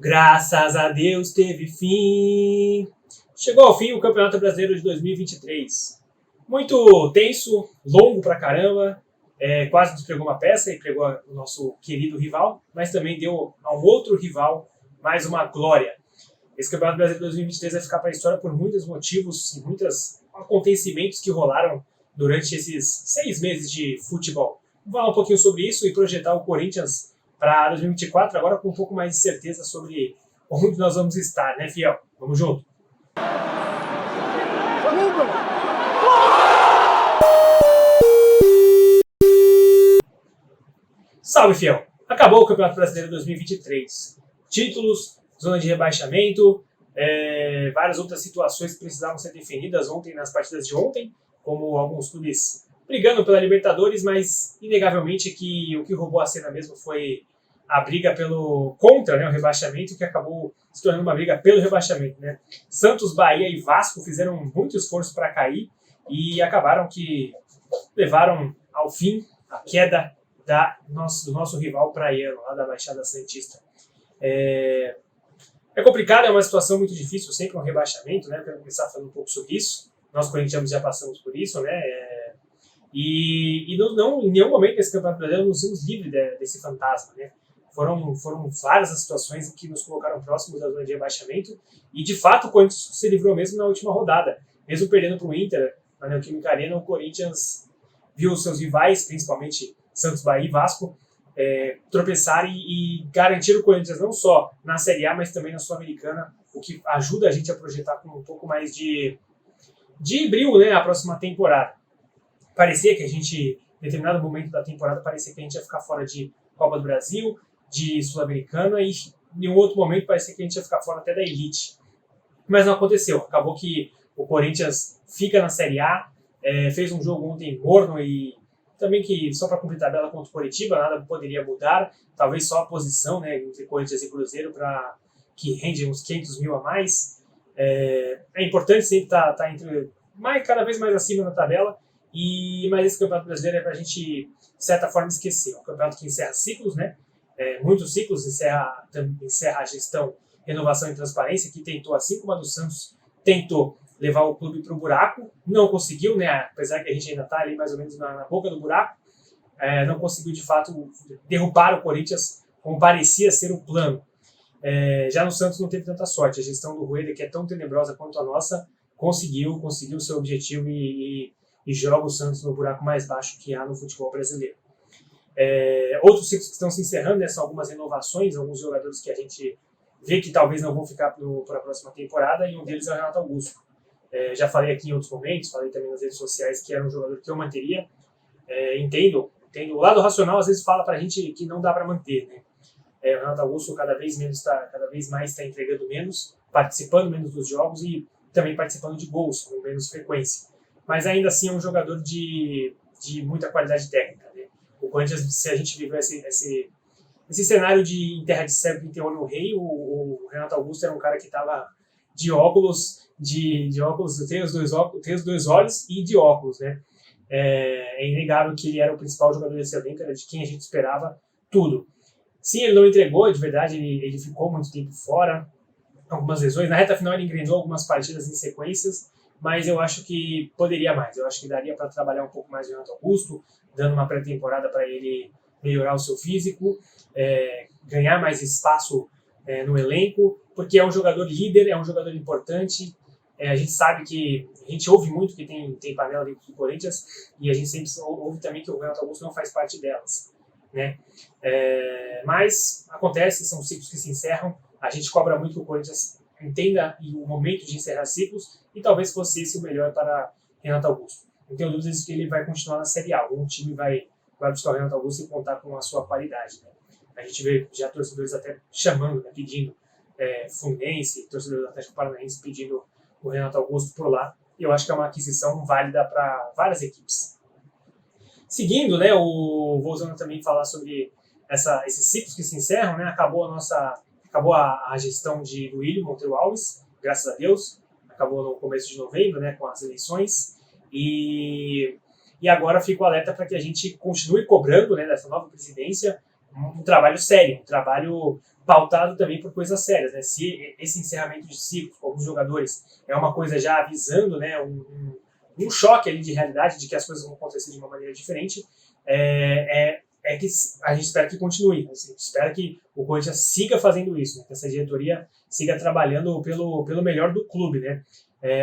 Graças a Deus teve fim. Chegou ao fim o Campeonato Brasileiro de 2023. Muito tenso, longo pra caramba. Quase nos pregou uma peça e pregou o nosso querido rival, mas também deu a um outro rival mais uma glória. Esse Campeonato Brasileiro de 2023 vai ficar para a história por muitos motivos e muitos acontecimentos que rolaram durante esses 6 meses de futebol. Vamos falar um pouquinho sobre isso e projetar o Corinthians para 2024, agora com um pouco mais de certeza sobre onde nós vamos estar, né, Fiel? Vamos junto! Salve, Fiel! Acabou o Campeonato Brasileiro 2023. Títulos, zona de rebaixamento, várias outras situações que precisavam ser definidas ontem nas partidas de ontem, como alguns clubes brigando pela Libertadores, mas inegavelmente que o que roubou a cena mesmo foi a briga contra, né, o rebaixamento, que acabou se tornando uma briga pelo rebaixamento, né? Santos, Bahia e Vasco fizeram muito esforço para cair e acabaram que levaram ao fim a queda do nosso rival praiano, lá da Baixada Santista. É complicado, é uma situação muito difícil, sempre um rebaixamento, né? Quero começar falando um pouco sobre isso. Nós, corintianos, já passamos por isso, né? E não, em nenhum momento desse Campeonato Brasileiro nos vimos livres desse fantasma, né? Foram várias as situações que nos colocaram próximos da zona de rebaixamento e, de fato, o Corinthians se livrou mesmo na última rodada. Mesmo perdendo para o Inter, na Neoquímica Arena, o Corinthians viu os seus rivais, principalmente Santos, Bahia e Vasco, tropeçarem e garantir o Corinthians não só na Série A, mas também na Sul-Americana, o que ajuda a gente a projetar com um pouco mais de brilho, né, a próxima temporada. Parecia que a gente, em determinado momento da temporada, parecia que a gente ia ficar fora de Copa do Brasil, de Sul-Americana, e em um outro momento parecia que a gente ia ficar fora até da Elite. Mas não aconteceu. Acabou que o Corinthians fica na Série A, fez um jogo ontem morno e também que, só para cumprir tabela contra o Coritiba, nada poderia mudar, talvez só a posição, né, entre Corinthians e Cruzeiro, para que rende uns 500 mil a mais. É importante sempre estar cada vez mais acima na tabela, mas esse Campeonato Brasileiro é para a gente, de certa forma, esquecer. É um campeonato que encerra ciclos, né? Muitos ciclos, encerra a gestão, renovação e transparência, que tentou, assim como a do Santos, tentou levar o clube para o buraco, não conseguiu, né? Apesar que a gente ainda está ali mais ou menos na boca do buraco, não conseguiu de fato derrubar o Corinthians como parecia ser o plano. Já no Santos não teve tanta sorte, a gestão do Rueda, que é tão tenebrosa quanto a nossa, conseguiu o seu objetivo e joga o Santos no buraco mais baixo que há no futebol brasileiro. Outros ciclos que estão se encerrando, né, são algumas renovações, alguns jogadores que a gente vê que talvez não vão ficar para a próxima temporada, e um deles é o Renato Augusto. Já falei aqui em outros momentos, falei também nas redes sociais que era um jogador que eu manteria. Entendo. O lado racional às vezes fala para a gente que não dá para manter, né? O Renato Augusto cada vez mais está entregando menos, participando menos dos jogos e também participando de gols com menos frequência. Mas ainda assim é um jogador de muita qualidade técnica, né? O Corinthians, se a gente viveu esse cenário de em terra de cego que tem olho no rei, o Renato Augusto era um cara que estava de óculos, tem os dois olhos e de óculos, né? É inegável que ele era o principal jogador desse elenco, era de quem a gente esperava tudo. Sim, ele não entregou, de verdade, ele ficou muito tempo fora, algumas lesões. Na reta final ele engrenou algumas partidas em sequências, mas eu acho que poderia mais. Eu acho que daria para trabalhar um pouco mais o Renato Augusto, dando uma pré-temporada para ele melhorar o seu físico, ganhar mais espaço no elenco, porque é um jogador líder, é um jogador importante. A gente sabe que a gente ouve muito que tem panela dentro do Corinthians, e a gente sempre ouve também que o Renato Augusto não faz parte delas, né? Mas acontece, são ciclos que se encerram. A gente cobra muito que o Corinthians entenda o momento de encerrar ciclos, e talvez fosse esse o melhor para Renato Augusto. Não tenho dúvidas de que ele vai continuar na Série A. Algum time vai buscar o Renato Augusto e contar com a sua qualidade, né? A gente vê já torcedores até chamando, né, pedindo Fluminense, torcedores do Atlético Paranaense pedindo o Renato Augusto por lá. E eu acho que é uma aquisição válida para várias equipes. Seguindo, né, voltando também a falar sobre esses ciclos que se encerram, né, acabou a gestão do Ilho Monteiro Alves, graças a Deus. Acabou no começo de novembro, né, com as eleições. E agora fico alerta para que a gente continue cobrando, né, dessa nova presidência um trabalho sério, um trabalho pautado também por coisas sérias, né? Se esse encerramento de ciclo com alguns jogadores é uma coisa já avisando, né, um choque ali de realidade de que as coisas vão acontecer de uma maneira diferente, é que a gente espera que continue. A gente espera que o Corinthians siga fazendo isso, né? Que essa diretoria siga trabalhando pelo melhor do clube, né?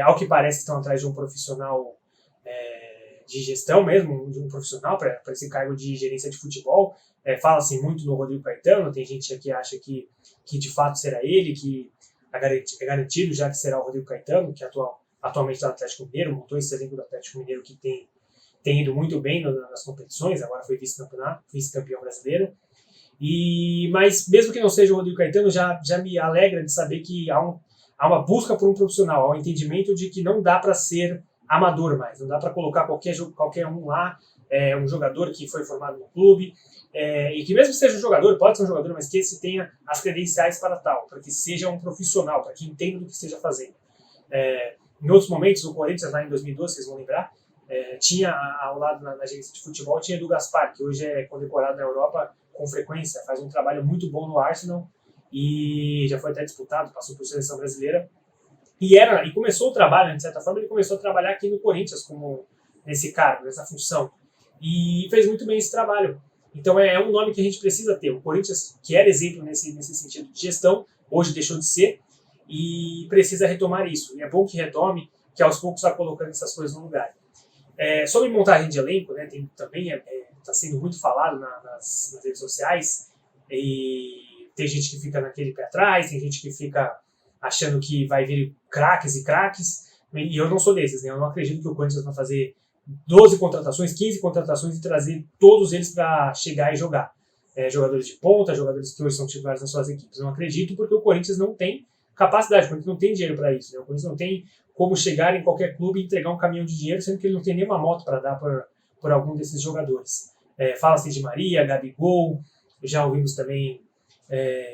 Ao que parece, estão atrás de um profissional de gestão mesmo, de um profissional para esse cargo de gerência de futebol. Fala-se muito no Rodrigo Caetano, tem gente aqui que acha que de fato será ele, que é garantido já que será o Rodrigo Caetano, que atualmente está no Atlético Mineiro, montou esse elenco do Atlético Mineiro que tem ido muito bem nas competições, agora foi vice-campeão brasileiro. Mas mesmo que não seja o Rodrigo Caetano, já me alegra de saber que há uma busca por um profissional, há um entendimento de que não dá para ser amador mais, não dá para colocar qualquer um lá, um jogador que foi formado no clube, e que mesmo que seja um jogador, pode ser um jogador, mas que esse tenha as credenciais para tal, para que seja um profissional, para que entenda do que esteja fazendo. Em outros momentos, o Corinthians, lá em 2012, vocês vão lembrar, tinha ao lado na agência de futebol, tinha Edu Gaspar, que hoje é condecorado na Europa com frequência, faz um trabalho muito bom no Arsenal e já foi até disputado, passou por seleção brasileira. E começou o trabalho, de certa forma, ele começou a trabalhar aqui no Corinthians como nesse cargo, nessa função. E fez muito bem esse trabalho. Então é um nome que a gente precisa ter. O Corinthians, que era exemplo nesse sentido de gestão, hoje deixou de ser e precisa retomar isso. E é bom que retome, que aos poucos está colocando essas coisas no lugar. Sobre montagem de elenco, né, também está sendo muito falado nas redes sociais, e tem gente que fica naquele pé atrás, tem gente que fica achando que vai vir craques, e eu não sou desses, né? Eu não acredito que o Corinthians vai fazer 12 contratações, 15 contratações e trazer todos eles para chegar e jogar. Jogadores de ponta, jogadores que hoje são titulares nas suas equipes. Eu não acredito porque o Corinthians não tem capacidade, o Corinthians não tem dinheiro para isso, né? O Corinthians não tem como chegar em qualquer clube e entregar um caminhão de dinheiro, sendo que ele não tem nenhuma moto para dar por algum desses jogadores. Fala-se de Maria, Gabigol, já ouvimos também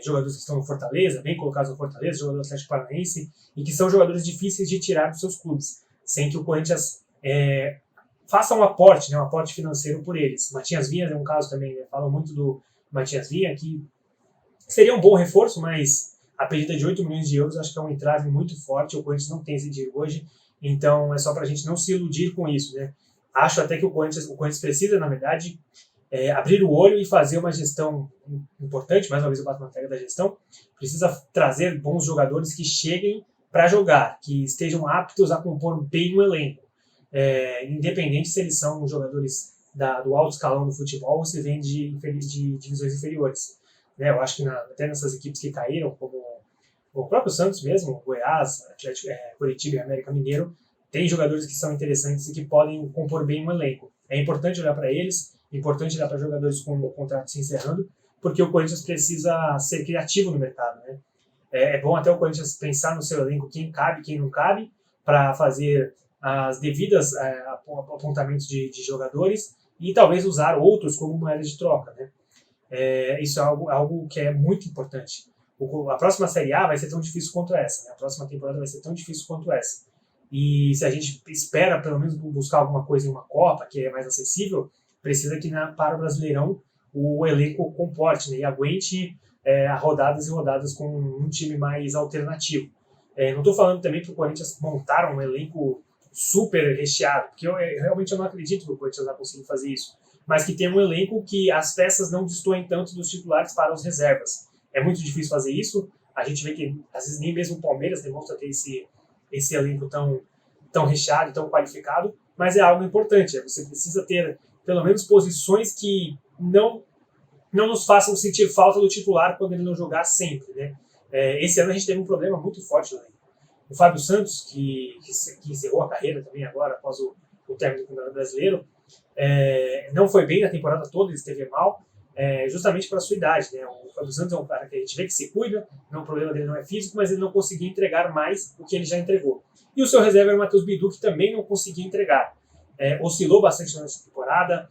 jogadores que estão no Fortaleza, bem colocados no Fortaleza, jogador do Atlético Paranaense, e que são jogadores difíceis de tirar dos seus clubes, sem que o Corinthians faça um aporte, né, um aporte financeiro por eles. Matias Vinha é um caso também, né, falam muito do Matias Vinha, que seria um bom reforço, mas a pedida de 8 milhões de euros acho que é um entrave muito forte, o Corinthians não tem esse dinheiro hoje, então é só para a gente não se iludir com isso, né. Acho até que o Corinthians precisa, na verdade, abrir o olho e fazer uma gestão importante, mais uma vez eu bato na tecla da gestão, precisa trazer bons jogadores que cheguem para jogar, que estejam aptos a compor bem o elenco, independente se eles são jogadores do alto escalão do futebol ou se vêm de divisões inferiores. Eu acho que até nessas equipes que caíram, como o próprio Santos mesmo, Goiás, Atlético, Curitiba e América Mineiro, tem jogadores que são interessantes e que podem compor bem um elenco. É importante olhar para eles, é importante olhar para jogadores com o contrato se encerrando, porque o Corinthians precisa ser criativo no mercado, né? É bom até o Corinthians pensar no seu elenco quem cabe, quem não cabe, para fazer as devidas apontamentos de jogadores e talvez usar outros como moeda de troca, né? Isso é algo que é muito importante. A próxima Série A vai ser tão difícil quanto essa, né? A próxima temporada vai ser tão difícil quanto essa. E se a gente espera, pelo menos, buscar alguma coisa em uma Copa, que é mais acessível, precisa que para o Brasileirão o elenco comporte, né, e aguente rodadas e rodadas com um time mais alternativo. Não estou falando também para o Corinthians montar um elenco super recheado, porque realmente eu não acredito que o Corinthians vai conseguir fazer isso, mas que tenha um elenco que as peças não destoem tanto dos titulares para os reservas. É muito difícil fazer isso, a gente vê que às vezes nem mesmo o Palmeiras demonstra ter esse elenco tão recheado, tão qualificado, mas é algo importante, você precisa ter pelo menos posições que não nos façam sentir falta do titular quando ele não jogar sempre, né? Esse ano a gente teve um problema muito forte, né? O Fábio Santos, que encerrou a carreira também agora, após o término do Campeonato Brasileiro, não foi bem na temporada toda, ele esteve mal, justamente pela sua idade, né? O Fábio Santos é um cara que a gente vê que se cuida, o problema dele não é físico, mas ele não conseguia entregar mais do que ele já entregou. E o seu reserva era o Matheus Bidu, que também não conseguia entregar. Oscilou bastante nessa temporada.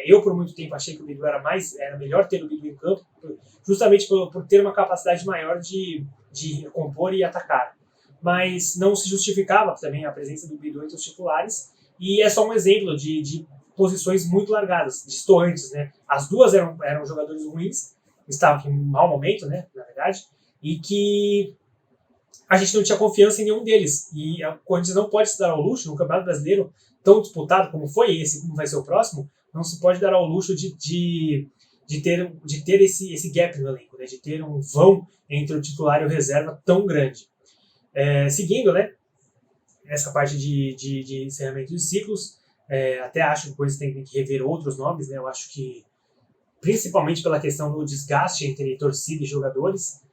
Eu, por muito tempo, achei que o Bidu era melhor ter o Bidu em campo, justamente por ter uma capacidade maior de recompor e atacar. Mas não se justificava também a presença do Bidu entre os titulares, e é só um exemplo de posições muito largadas, distantes, né? As duas eram jogadores ruins, estava em mau momento, né, na verdade, e que a gente não tinha confiança em nenhum deles. E a Corinthians não pode se dar ao luxo, no Campeonato Brasileiro tão disputado como foi esse, como vai ser o próximo, não se pode dar ao luxo de ter esse gap no elenco, né, de ter um vão entre o titular e o reserva tão grande. Seguindo, né, essa parte de encerramento de ciclos, até acho que o Corinthians tem que rever outros nomes, né, eu acho que principalmente pela questão do desgaste entre torcida e jogadores,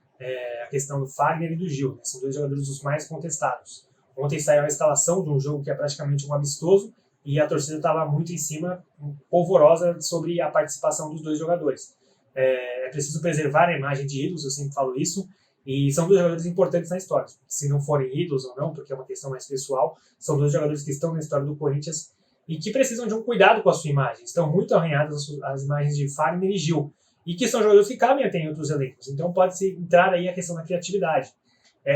a questão do Fagner e do Gil, né? São dois jogadores os mais contestados. Ontem saiu a escalação de um jogo que é praticamente um amistoso e a torcida estava muito em cima, polvorosa sobre a participação dos dois jogadores. É preciso preservar a imagem de ídolos, eu sempre falo isso, e são dois jogadores importantes na história. Se não forem ídolos ou não, porque é uma questão mais pessoal, são dois jogadores que estão na história do Corinthians e que precisam de um cuidado com a sua imagem. Estão muito arranhadas as imagens de Fagner e Gil, e que são jogadores que cabem até em outros elencos. Então pode-se entrar aí a questão da criatividade.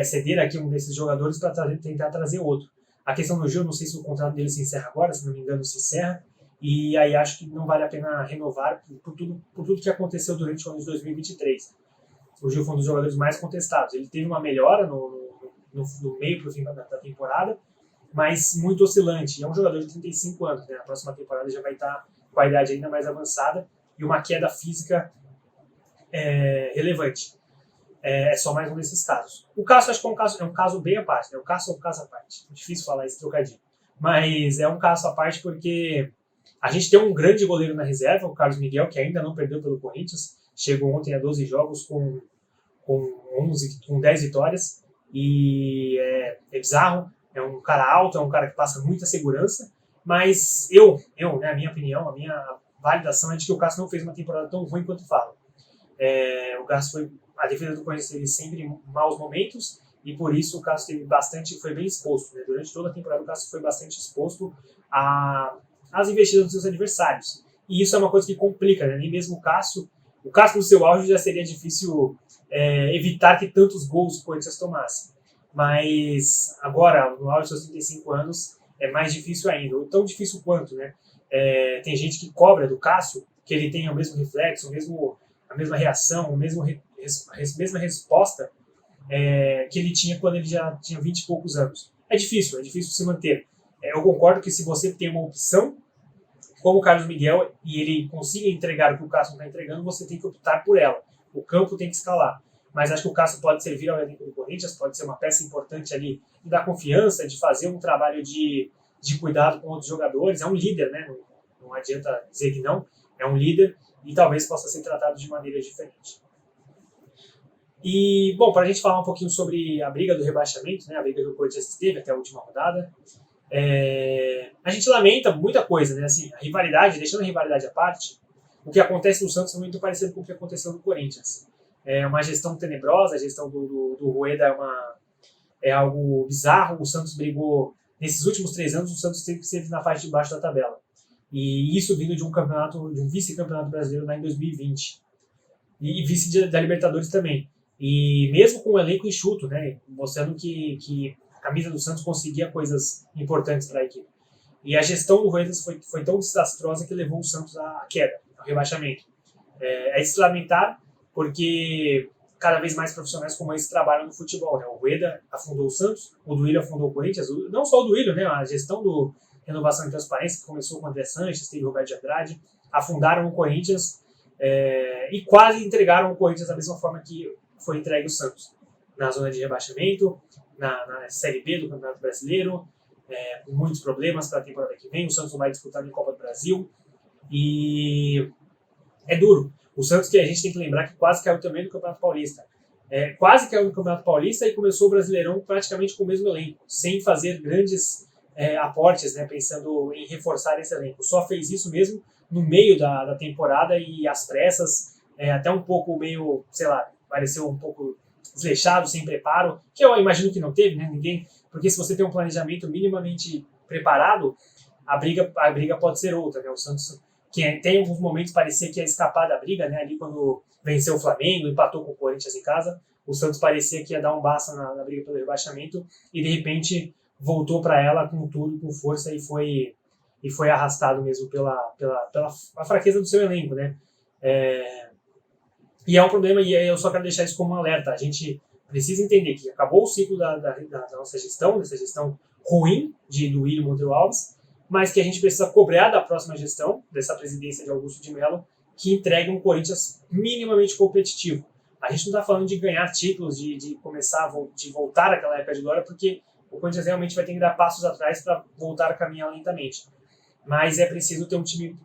Ceder aqui um desses jogadores para tentar trazer outro. A questão do Gil, não sei se o contrato dele se encerra agora, se não me engano se encerra, e aí acho que não vale a pena renovar por tudo que aconteceu durante o ano de 2023. O Gil foi um dos jogadores mais contestados. Ele teve uma melhora no meio para o fim da temporada, mas muito oscilante. É um jogador de 35 anos, né? Na próxima temporada já vai estar com a idade ainda mais avançada e uma queda física relevante. É só mais um desses casos. O Cássio acho que é um caso bem à parte, né? O Cássio é um caso à parte. É difícil falar esse trocadilho. Mas é um caso à parte porque a gente tem um grande goleiro na reserva, o Carlos Miguel, que ainda não perdeu pelo Corinthians. Chegou ontem a 12 jogos com 10 vitórias. E é bizarro. É um cara alto, é um cara que passa muita segurança. Mas né, a minha opinião, a minha validação é de que o Cássio não fez uma temporada tão ruim quanto fala. A defesa do Corinthians teve sempre maus momentos e por isso o Cássio foi bem exposto, né? Durante toda a temporada o Cássio foi bastante exposto às investidas dos seus adversários. E isso é uma coisa que complica, né? Nem mesmo o Cássio no seu auge já seria difícil evitar que tantos gols o Corinthians tomasse. Mas agora, no auge dos seus 35 anos, é mais difícil ainda. Ou tão difícil quanto, né? Tem gente que cobra do Cássio que ele tenha o mesmo reflexo, a mesma reação, a mesma resposta que ele tinha quando ele já tinha 20 e poucos anos. É difícil se manter. Eu concordo que se você tem uma opção, como o Carlos Miguel, e ele consiga entregar o que o Cássio não está entregando, você tem que optar por ela. O campo tem que escalar. Mas acho que o Cássio pode servir ao elenco do Corinthians, pode ser uma peça importante ali, de dar confiança, de fazer um trabalho de cuidado com outros jogadores. É um líder, né? Não adianta dizer que não. É um líder e talvez possa ser tratado de maneira diferente. E, bom, para a gente falar um pouquinho sobre a briga do rebaixamento, né? A briga que o Corinthians teve até a última rodada, a gente lamenta muita coisa, né? Assim, a rivalidade, deixando a rivalidade à parte, o que acontece no Santos é muito parecido com o que aconteceu no Corinthians. É uma gestão tenebrosa, a gestão do Rueda é algo bizarro. O Santos brigou, nesses últimos 3 anos, o Santos sempre esteve na parte de baixo da tabela. E isso vindo de um vice-campeonato brasileiro lá em 2020. E vice da Libertadores também. E mesmo com o elenco enxuto, né, mostrando que a camisa do Santos conseguia coisas importantes para a equipe. E a gestão do Rueda foi tão desastrosa que levou o Santos à queda, ao rebaixamento. É de se lamentar, porque cada vez mais profissionais como esse trabalham no futebol, né? O Rueda afundou o Santos, o Duílio afundou o Corinthians, não só o Duílio, né? A gestão do Renovação e Transparência, que começou com o André Sanches, teve o Roberto de Andrade, afundaram o Corinthians e quase entregaram o Corinthians da mesma forma que foi entregue o Santos, na zona de rebaixamento, na Série B do Campeonato Brasileiro, com muitos problemas para a temporada que vem. O Santos não vai disputar nem Copa do Brasil e é duro. O Santos, que a gente tem que lembrar que quase caiu também no Campeonato Paulista. Quase caiu no Campeonato Paulista e começou o Brasileirão praticamente com o mesmo elenco, sem fazer grandes aportes, né, pensando em reforçar esse elenco. Só fez isso mesmo no meio da temporada e às pressas, até um pouco meio, sei lá, pareceu um pouco desleixado, sem preparo, que eu imagino que não teve, né, ninguém, porque se você tem um planejamento minimamente preparado, a briga pode ser outra, né? O Santos, que tem alguns momentos parecia que ia escapar da briga, né? Ali quando venceu o Flamengo, empatou com o Corinthians em casa, o Santos parecia que ia dar um basta na briga pelo rebaixamento e de repente voltou para ela com tudo, com força e foi arrastado mesmo pela fraqueza do seu elenco, né? E é um problema, e eu só quero deixar isso como um alerta. A gente precisa entender que acabou o ciclo da nossa gestão, dessa gestão ruim do William Monteiro Alves, mas que a gente precisa cobrar da próxima gestão, dessa presidência de Augusto de Mello, que entregue um Corinthians minimamente competitivo. A gente não está falando de ganhar títulos, de começar, de voltar àquela época de glória, porque o Corinthians realmente vai ter que dar passos atrás para voltar a caminhar lentamente. Mas é preciso ter um time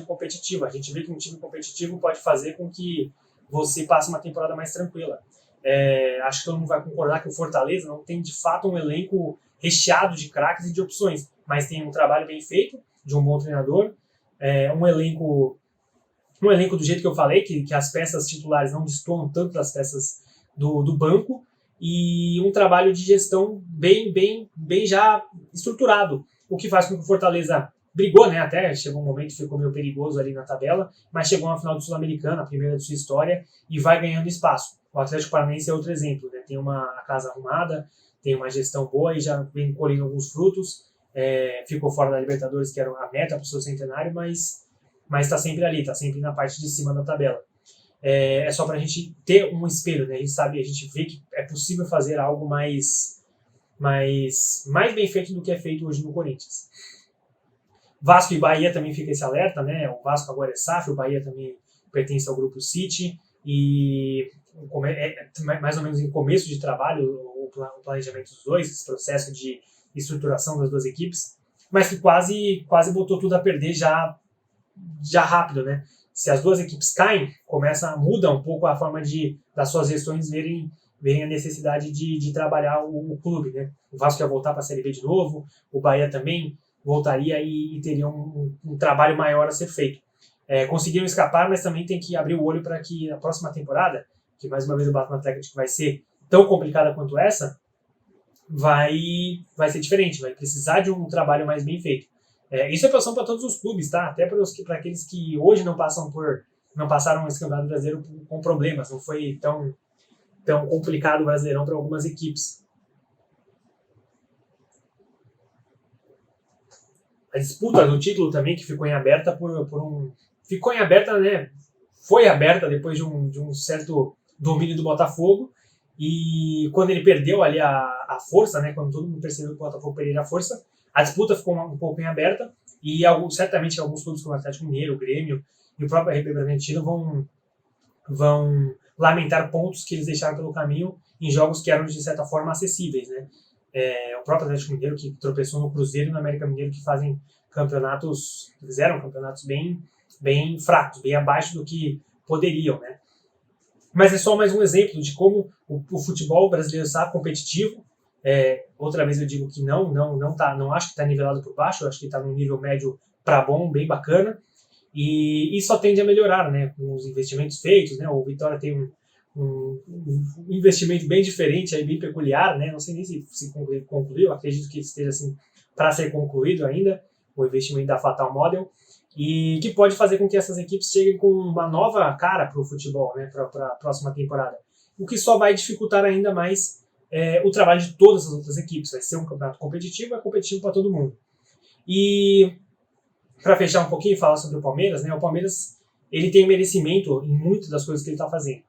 competitivo. A gente vê que um time competitivo pode fazer com que você passe uma temporada mais tranquila. Acho que todo mundo vai concordar que o Fortaleza não tem, de fato, um elenco recheado de craques e de opções, mas tem um trabalho bem feito, de um bom treinador, um elenco do jeito que eu falei, que as peças titulares não destoam tanto das peças do banco, e um trabalho de gestão bem já estruturado, o que faz com que o Fortaleza brigou, né, até chegou um momento que ficou meio perigoso ali na tabela, mas chegou na final do Sul-Americana, a primeira de sua história, e vai ganhando espaço. O Atlético Paranaense é outro exemplo, né? Tem a casa arrumada, tem uma gestão boa e já vem colhendo alguns frutos, ficou fora da Libertadores, que era a meta para o seu centenário, mas está sempre ali, está sempre na parte de cima da tabela. É só para a gente ter um espelho, né? A gente vê que é possível fazer algo mais bem feito do que é feito hoje no Corinthians. Vasco e Bahia também fica esse alerta, né? O Vasco agora é SAF, o Bahia também pertence ao grupo City, e mais ou menos em começo de trabalho o planejamento dos dois, esse processo de estruturação das duas equipes, mas que quase botou tudo a perder já rápido, né? Se as duas equipes caem, muda um pouco a forma das suas gestões verem a necessidade de trabalhar o clube, né? O Vasco ia voltar para a Série B de novo, o Bahia também voltaria e teria um trabalho maior a ser feito. Conseguiram escapar, mas também tem que abrir o olho para que a próxima temporada, que mais uma vez eu bato na tecla de que vai ser tão complicada quanto essa, vai ser diferente, vai precisar de um trabalho mais bem feito. Isso é posição para todos os clubes, tá? Até para aqueles que hoje não passaram esse Campeonato Brasileiro com problemas, não foi tão complicado o Brasileirão para algumas equipes. A disputa do título também, que ficou em aberta ficou em aberta, né? Foi aberta depois de um certo domínio do Botafogo, e quando ele perdeu ali a força, né? Quando todo mundo percebeu que o Botafogo perderia a força, a disputa ficou um pouco em aberta, e certamente alguns clubes como o Atlético Mineiro, o Grêmio e o próprio RB Bragantino vão lamentar pontos que eles deixaram pelo caminho em jogos que eram, de certa forma, acessíveis, né? O próprio Atlético Mineiro, que tropeçou no Cruzeiro e no América Mineiro, que fizeram campeonatos bem fracos, bem abaixo do que poderiam, né? Mas é só mais um exemplo de como o futebol brasileiro está competitivo. Outra vez eu digo que não acho que está nivelado por baixo, eu acho que está num nível médio para bom, bem bacana, e só tende a melhorar, né, com os investimentos feitos, né? O Vitória tem um investimento bem diferente, aí, bem peculiar, né? Não sei nem se concluiu, acredito que esteja assim para ser concluído ainda, o investimento da Fatal Model, e que pode fazer com que essas equipes cheguem com uma nova cara para o futebol, né, para a próxima temporada, o que só vai dificultar ainda mais o trabalho de todas as outras equipes. Vai ser um campeonato competitivo, é competitivo para todo mundo. E para fechar um pouquinho e falar sobre o Palmeiras, né, o Palmeiras ele tem merecimento em muitas das coisas que ele está fazendo.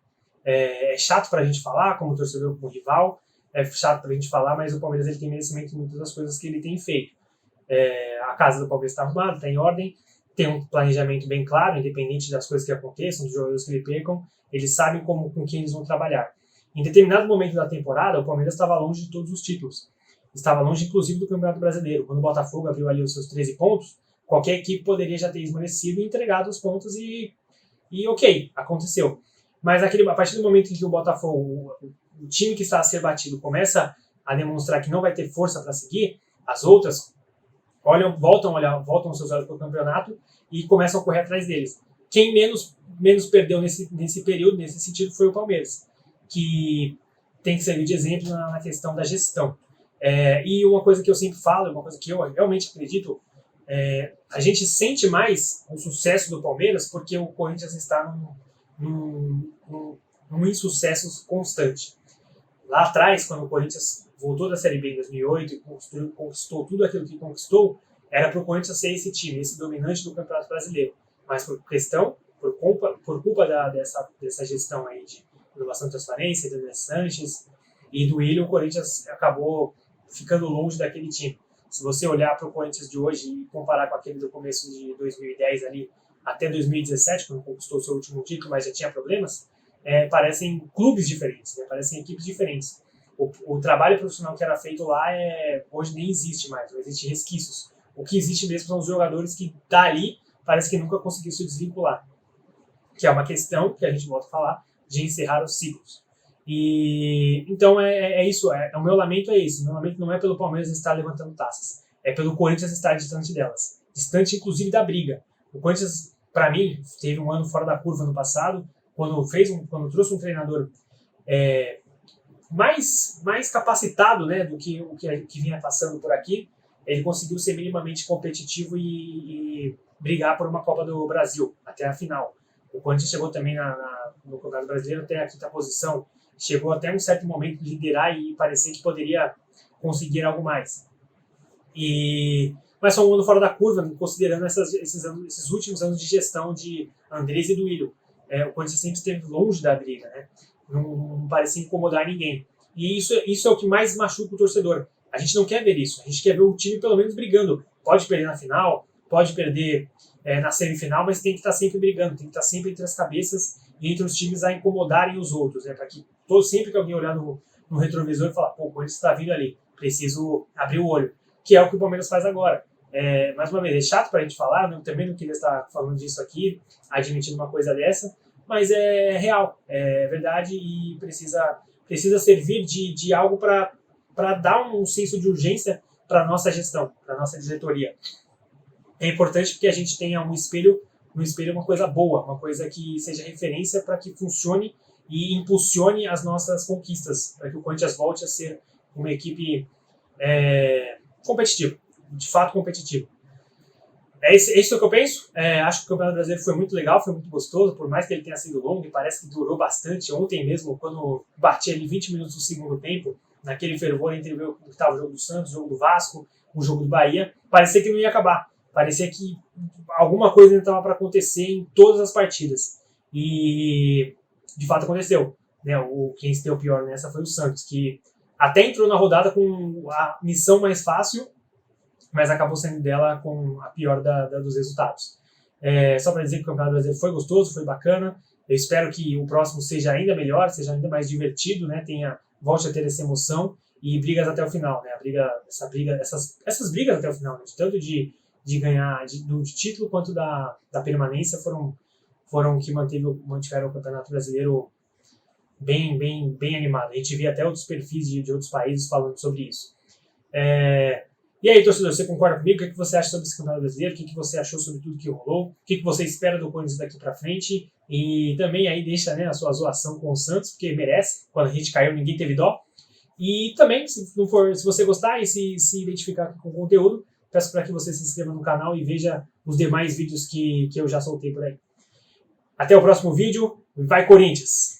É chato para a gente falar, como torcedor, como rival, é chato para a gente falar, mas o Palmeiras ele tem merecimento em muitas das coisas que ele tem feito. A casa do Palmeiras está arrumada, está em ordem, tem um planejamento bem claro, independente das coisas que aconteçam, dos jogadores que ele percam, eles sabem com quem eles vão trabalhar. Em determinado momento da temporada, o Palmeiras estava longe de todos os títulos. Estava longe, inclusive, do Campeonato Brasileiro. Quando o Botafogo abriu ali os seus 13 pontos, qualquer equipe poderia já ter esmorecido e entregado os pontos e ok, aconteceu. Mas a partir do momento em que o Botafogo, o time que está a ser batido, começa a demonstrar que não vai ter força para seguir, as outras voltam seus olhos para o campeonato e começam a correr atrás deles. Quem menos perdeu nesse período, nesse sentido, foi o Palmeiras, que tem que servir de exemplo na questão da gestão. E uma coisa que eu sempre falo, uma coisa que eu realmente acredito, a gente sente mais o sucesso do Palmeiras porque o Corinthians está num insucesso constante. Lá atrás, quando o Corinthians voltou da Série B em 2008 e conquistou tudo aquilo que conquistou, era para o Corinthians ser esse time, esse dominante do Campeonato Brasileiro. Mas por questão por culpa dessa gestão aí de renovação de transparência, do André Sanches e do Willian, o Corinthians acabou ficando longe daquele time. Se você olhar para o Corinthians de hoje e comparar com aquele do começo de 2010 ali até 2017, quando conquistou seu último título, mas já tinha problemas, parecem clubes diferentes, né? Parecem equipes diferentes. O trabalho profissional que era feito lá hoje nem existe mais, não existe resquícios. O que existe mesmo são os jogadores que dali parece que nunca conseguiu se desvincular, que é uma questão que a gente volta a falar de encerrar os ciclos. E então isso, o meu lamento é esse. O meu lamento não é pelo Palmeiras estar levantando taças, é pelo Corinthians estar distante delas, distante inclusive da briga. O Corinthians, para mim, teve um ano fora da curva no passado, quando trouxe um treinador mais capacitado, né, do que o que vinha passando por aqui. Ele conseguiu ser minimamente competitivo e brigar por uma Copa do Brasil até a final. O Corinthians chegou também no Campeonato Brasileiro até a quinta posição, chegou até um certo momento de liderar e parecer que poderia conseguir algo mais. Mas foi um ano fora da curva, considerando esses últimos anos de gestão de Andrés e do Willian. O Corinthians sempre esteve longe da briga, né? Não parecia incomodar ninguém. E isso é o que mais machuca o torcedor. A gente não quer ver isso, a gente quer ver o time pelo menos brigando. Pode perder na final, pode perder na semifinal, mas tem que estar sempre brigando, tem que estar sempre entre as cabeças e entre os times a incomodarem os outros, né? Para que sempre que alguém olhar no retrovisor e falar, pô, o Corinthians está vindo ali, preciso abrir o olho, que é o que o Palmeiras faz agora. Mais uma vez, é chato para a gente falar, eu também não queria estar falando disso aqui, admitindo uma coisa dessa, mas é real, é verdade e precisa servir de algo para dar um senso de urgência para a nossa gestão, para a nossa diretoria. É importante porque a gente tenha um espelho uma coisa boa, uma coisa que seja referência para que funcione e impulsione as nossas conquistas, para que o Corinthians volte a ser uma equipe competitiva, de fato competitiva. É isso que eu penso. Acho que o Campeonato Brasileiro foi muito legal, foi muito gostoso, por mais que ele tenha sido longo, e parece que durou bastante. Ontem mesmo, quando bati ali 20 minutos do segundo tempo, naquele fervor entre o que estava o jogo do Santos, o jogo do Vasco, o jogo do Bahia, parecia que não ia acabar. Parecia que alguma coisa ainda estava para acontecer em todas as partidas. E, de fato, aconteceu. Né? Quem se deu pior nessa foi o Santos, que até entrou na rodada com a missão mais fácil, mas acabou saindo dela com a pior dos resultados. Só para dizer que o Campeonato Brasileiro foi gostoso, foi bacana. Eu espero que o próximo seja ainda melhor, seja ainda mais divertido, né? Volte a ter essa emoção e brigas até o final, né? Essas brigas até o final, né? Tanto de ganhar do título quanto da permanência foram que mantiveram o Campeonato Brasileiro bem animado. A gente via até outros perfis de outros países falando sobre isso. E aí, torcedor, você concorda comigo? O que você acha sobre esse Campeonato Brasileiro? O que você achou sobre tudo que rolou? O que você espera do Corinthians daqui pra frente? E também aí deixa, né, a sua zoação com o Santos, porque merece. Quando a gente caiu, ninguém teve dó. E também, se você gostar e se identificar com o conteúdo, peço para que você se inscreva no canal e veja os demais vídeos que eu já soltei por aí. Até o próximo vídeo. Vai, Corinthians!